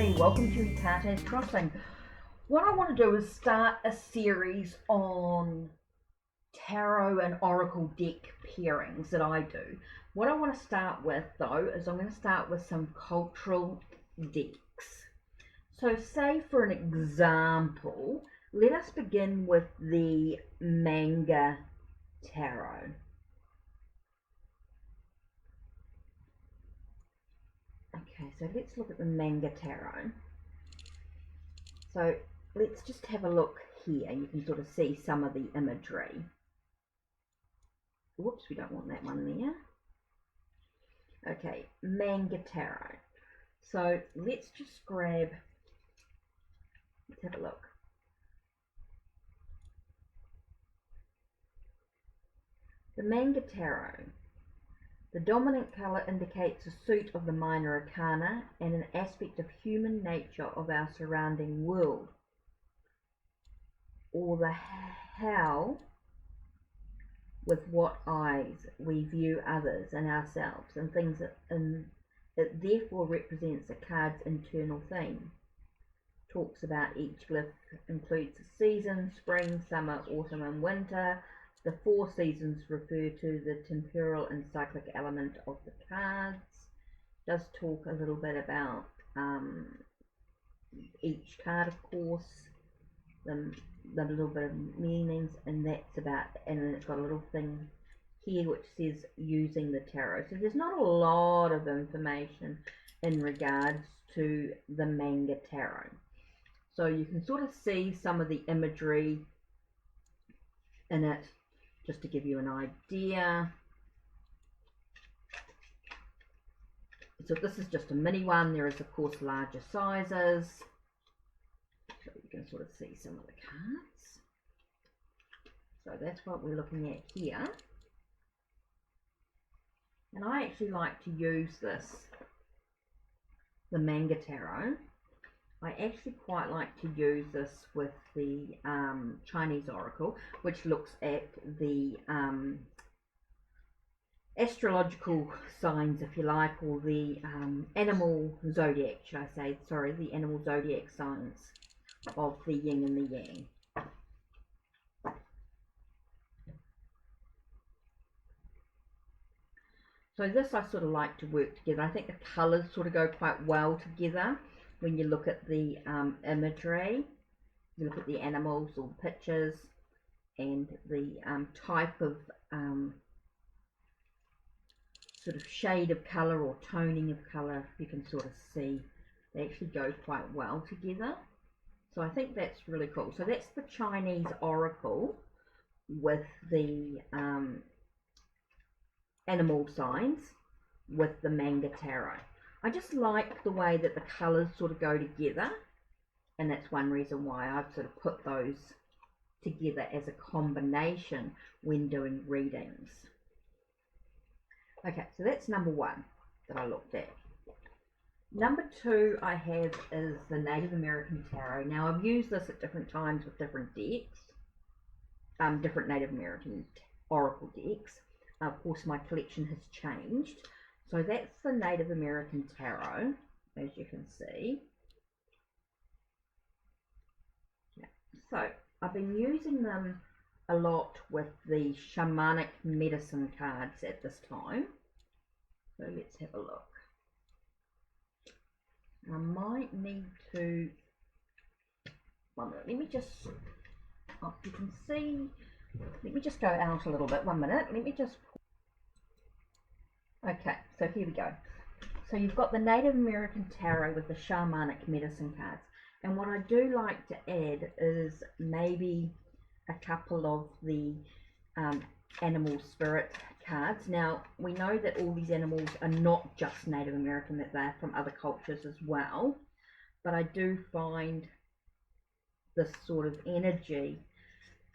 Hey, welcome to HeKate's Crossing. What I want to do is start a series on tarot and oracle deck pairings that I do. What I want to start with though is I'm going to start with some cultural decks. So say for an example, let us begin with the Manga Tarot. Okay, so let's look at the Manga Tarot. So let's just have a look here. You can sort of see some of the imagery. Whoops, we don't want that one there. Okay, Manga Tarot. So let's just grab, let's have a look. The Manga Tarot. The dominant colour indicates a suit of the minor arcana and an aspect of human nature of our surrounding world, or the how with what eyes we view others and ourselves and things that it therefore represents a card's internal theme. Talks about each glyph includes the seasons: spring, summer, autumn and winter. The 4 seasons refer to the temporal and cyclic element of the cards. Does talk a little bit about each card, of course, the little bit of meanings, and that's about, and then it's got a little thing here which says using the tarot. So there's not a lot of information in regards to the Manga Tarot. So you can sort of see some of the imagery in it, just to give you an idea. So this is just a mini one. There is of course larger sizes. So you can sort of see some of the cards. So that's what we're looking at here. And I actually like to use this, the Manga Tarot. I actually quite like to use this with the Chinese Oracle, which looks at the astrological signs, if you like, or the animal zodiac, should I say, sorry, the animal zodiac signs of the yin and the yang. So this I sort of like to work together. I think the colours sort of go quite well together. When you look at the imagery, you look at the animals or the pictures, and the type of sort of shade of colour or toning of colour, you can sort of see they actually go quite well together. So I think that's really cool. So that's the Chinese Oracle with the animal signs with the Manga Tarot. I just like the way that the colours sort of go together, and that's one reason why I've sort of put those together as a combination when doing readings. Okay, so that's number 1 that I looked at. Number 2 I have is the Native American Tarot. Now I've used this at different times with different decks, different Native American Oracle decks. Of course my collection has changed. So that's the Native American Tarot, as you can see. Yeah. So I've been using them a lot with the shamanic medicine cards at this time. So let's have a look. I might need to, one minute, let me just, oh, you can see, let me just go out a little bit, 1 minute, let me just, okay, so here we go. So you've got the Native American Tarot with the shamanic medicine cards. And what I do like to add is maybe a couple of the animal spirit cards. Now, we know that all these animals are not just Native American, that they're from other cultures as well. But I do find this sort of energy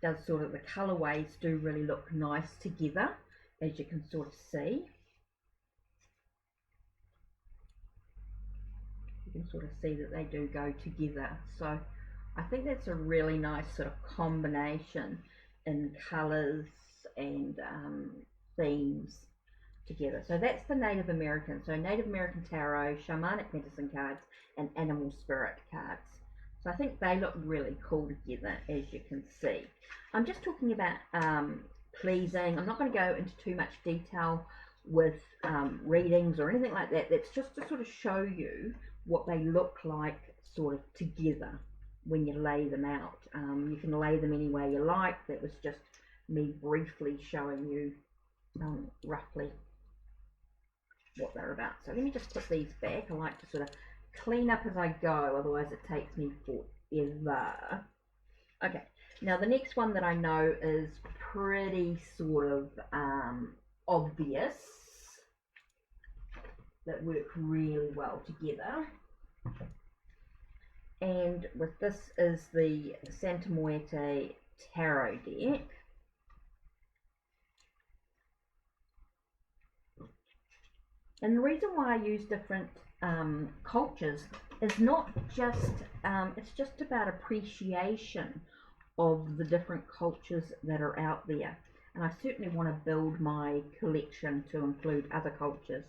does sort of, the colorways do really look nice together, as you can sort of see. You can sort of see that they do go together. So I think that's a really nice sort of combination in colors and themes together. So that's the Native American. So Native American Tarot, Shamanic Medicine cards, and Animal Spirit cards. So I think they look really cool together, as you can see. I'm just talking about pleasing. I'm not going to go into too much detail with readings or anything like that. That's just to sort of show you what they look like sort of together when you lay them out. You can lay them any way you like. That was just me briefly showing you roughly what they're about. So let me just put these back. I like to sort of clean up as I go, otherwise it takes me forever. Okay, now the next one that I know is pretty sort of obvious, that work really well together. And with this is the Santa Muerte Tarot deck. And the reason why I use different cultures is not just, it's just about appreciation of the different cultures that are out there. And I certainly want to build my collection to include other cultures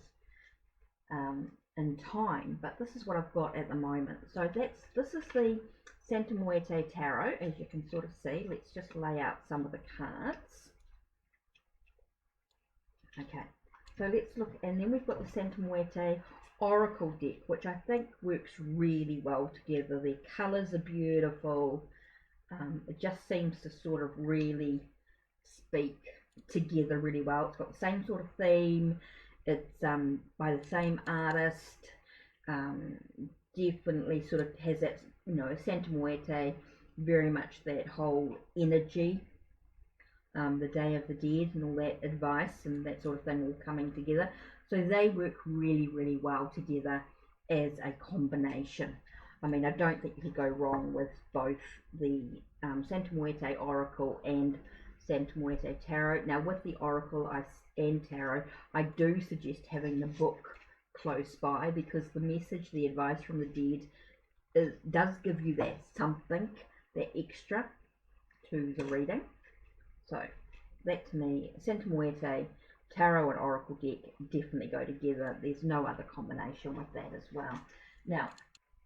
in time, but this is what I've got at the moment. So this is the Santa Muerte Tarot, as you can sort of see. Let's just lay out some of the cards. Okay, so let's look, and then we've got the Santa Muerte Oracle deck, which I think works really well together. The colours are beautiful. It just seems to sort of really speak together really well. It's got the same sort of theme. It's by the same artist. Definitely sort of has that, you know, Santa Muerte, very much that whole energy. The Day of the Dead and all that advice and that sort of thing all coming together. So they work really, really well together as a combination. I mean, I don't think you could go wrong with both the Santa Muerte Oracle and Santa Muerte Tarot. Now, with the Oracle and Tarot, I do suggest having the book close by, because the message, the advice from the dead, does give you that something, that extra to the reading. So that to me, Santa Muerte Tarot and Oracle deck definitely go together. There's no other combination with that as well. Now,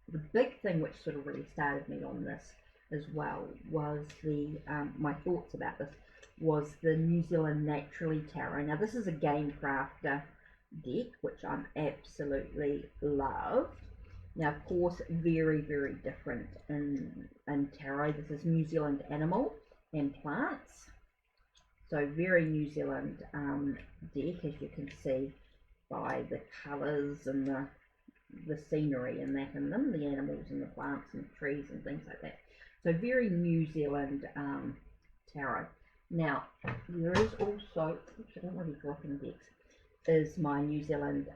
the big thing which sort of really started me on this as well was the my thoughts about this was the New Zealand Naturally Tarot. Now this is a Game Crafter deck, which I'm absolutely love. Now of course very, very different in tarot. This is New Zealand Animal and Plants. So very New Zealand deck, as you can see by the colours and the scenery and that in them, the animals and the plants and the trees and things like that. So very New Zealand tarot. Now there is also, oops, I don't want to be dropping decks, is my New Zealand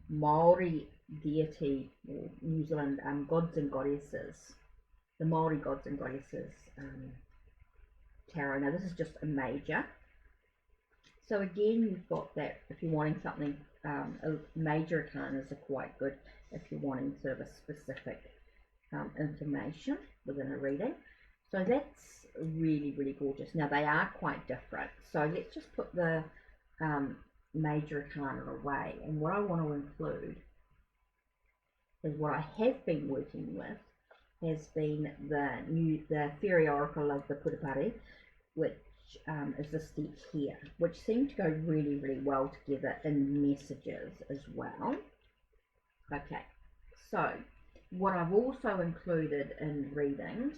Maori deity, or New Zealand gods and goddesses, the Maori gods and goddesses tarot. Now this is just a major. So again, you've got that if you're wanting something, a major arcanas are quite good if you're wanting sort of a specific information within a reading. So that's really, really gorgeous. Now they are quite different. So let's just put the major arcana away. And what I want to include is what I have been working with has been the Fairy Oracle of the Purupari, which is this deck here, which seem to go really, really well together in messages as well. Okay, so what I've also included in readings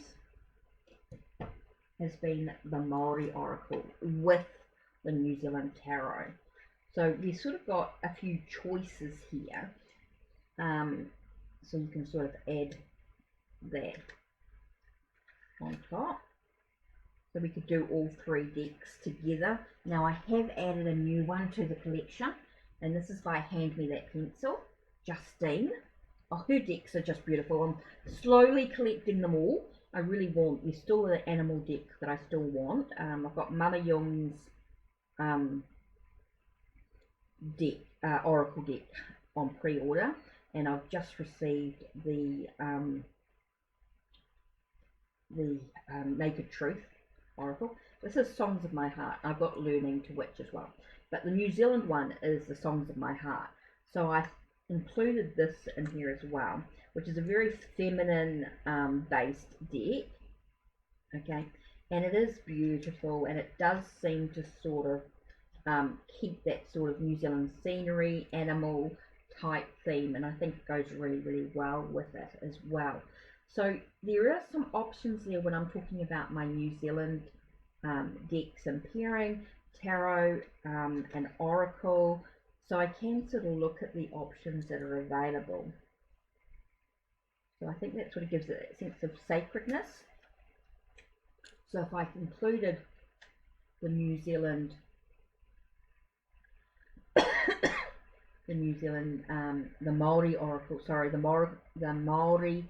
has been the Maori Oracle with the New Zealand Tarot. So we've sort of got a few choices here, so you can sort of add that on top. So we could do all three decks together. Now I have added a new one to the collection, and this is by Hand Me That Pencil, Justine. Oh, her decks are just beautiful. I'm slowly collecting them all. I really want, there's still the animal deck that I still want. I've got Mama Young's deck, Oracle deck on pre-order, and I've just received the Naked Truth Oracle. This is Songs of My Heart. I've got Learning to Witch as well. But the New Zealand one is the Songs of My Heart. So I included this in here as well, which is a very feminine based deck. Okay, and it is beautiful, and it does seem to sort of keep that sort of New Zealand scenery, animal type theme, and I think it goes really, really well with it as well. So there are some options there when I'm talking about my New Zealand decks and pairing, tarot and oracle. So I can sort of look at the options that are available. So I think that sort of gives it a sense of sacredness. So if I included the New Zealand, the Maori oracle, sorry, the Maori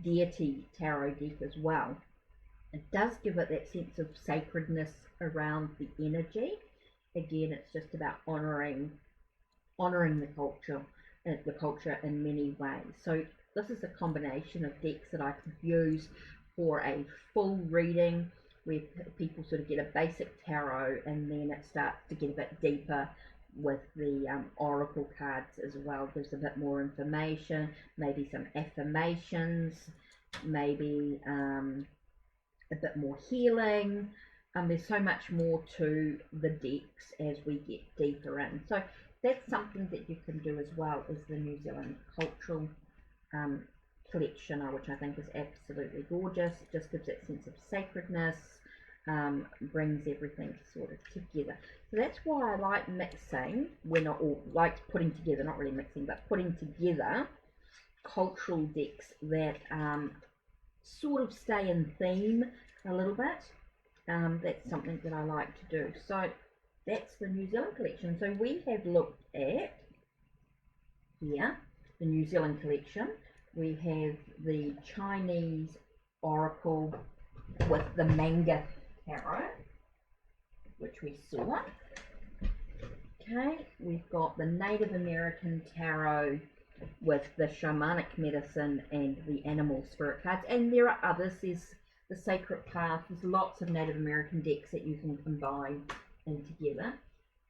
deity tarot deck as well, it does give it that sense of sacredness around the energy. Again, it's just about honoring the culture in many ways. So this is a combination of decks that I could use for a full reading, where people sort of get a basic tarot, and then it starts to get a bit deeper with the oracle cards as well. Gives a bit more information, maybe some affirmations, maybe a bit more healing. There's so much more to the decks as we get deeper in. So that's something that you can do as well, is the New Zealand cultural collection, which I think is absolutely gorgeous. It just gives that sense of sacredness, brings everything sort of together. So that's why I like mixing, like putting together, not really mixing, but putting together cultural decks that sort of stay in theme a little bit. That's something that I like to do. So that's the New Zealand collection. So we have looked at here the New Zealand collection. We have the Chinese oracle with the Manga Tarot, which we saw. Okay, we've got the Native American Tarot with the shamanic medicine and the animal spirit cards, and there are others. There's the Sacred Path. There's lots of Native American decks that you can combine in together.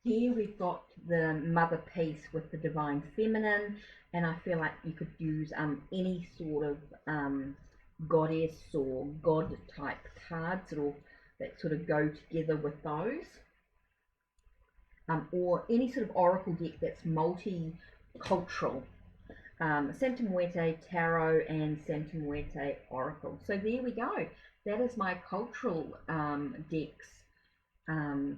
Here we've got the Mother Piece with the Divine Feminine, and I feel like you could use any sort of goddess or god type cards that sort of go together with those, or any sort of oracle deck that's multicultural. Santa Muerte Tarot and Santa Muerte Oracle. So there we go. That is my cultural decks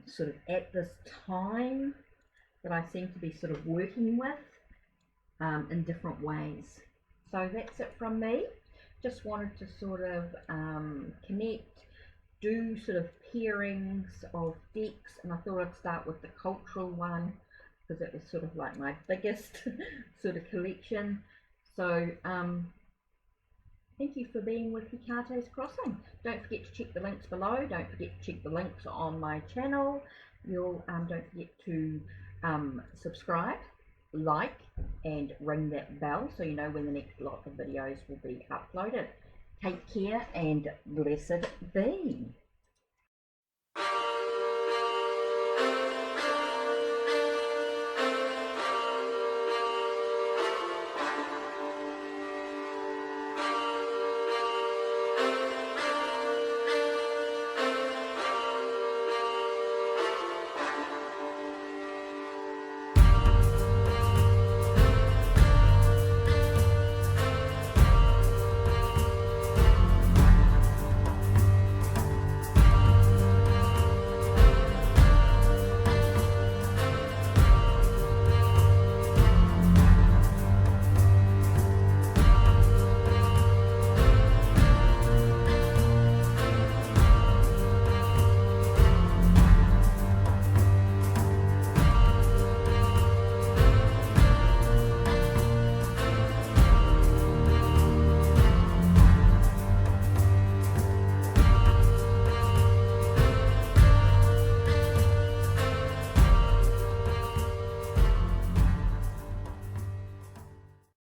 sort of at this time that I seem to be sort of working with in different ways. So that's it from me. Just wanted to sort of connect, do sort of pairings of decks, and I thought I'd start with the cultural one because it was sort of like my biggest sort of collection. So thank you for being with HeKate's Crossing. Don't forget to check the links below. Don't forget to check the links on my channel. Don't forget to subscribe, like, and ring that bell so you know when the next lot of videos will be uploaded. Take care and blessed be.